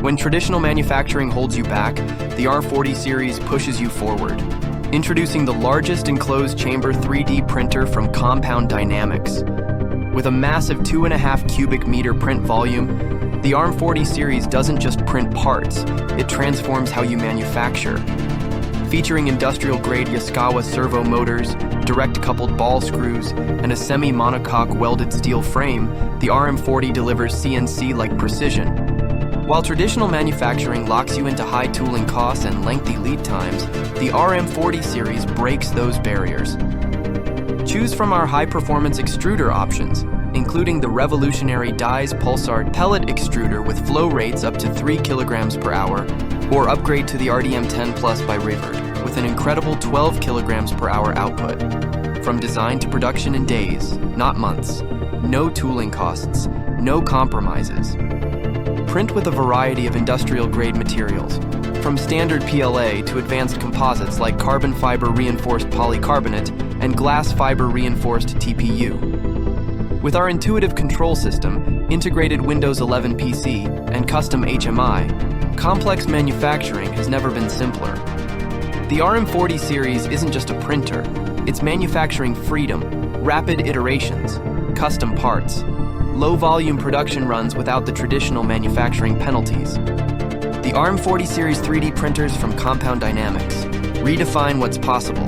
When traditional manufacturing holds you back, the RM40 series pushes you forward. Introducing the largest enclosed chamber 3D printer from Compound Dynamics. With a massive 2.5 cubic meter print volume, the RM40 series doesn't just print parts, it transforms how you manufacture. Featuring industrial-grade Yaskawa servo motors, direct-coupled ball screws, and a semi-monocoque welded steel frame, the RM40 delivers CNC-like precision. While traditional manufacturing locks you into high tooling costs and lengthy lead times, the RM40 series breaks those barriers. Choose from our high-performance extruder options, including the revolutionary Dyze Pulsar pellet extruder with flow rates up to 3 kilograms per hour, or upgrade to the RDM10 Plus by Rivard with an incredible 12 kilograms per hour output. From design to production in days, not months. No tooling costs, no compromises. Print with a variety of industrial-grade materials, from standard PLA to advanced composites like carbon fiber reinforced polycarbonate and glass fiber reinforced TPU. With our intuitive control system, integrated Windows 11 PC, and custom HMI, complex manufacturing has never been simpler. The RM40 series isn't just a printer, it's manufacturing freedom, rapid iterations, custom parts, low-volume production runs without the traditional manufacturing penalties. The RM40 series 3D printers from Compound Dynamics redefine what's possible.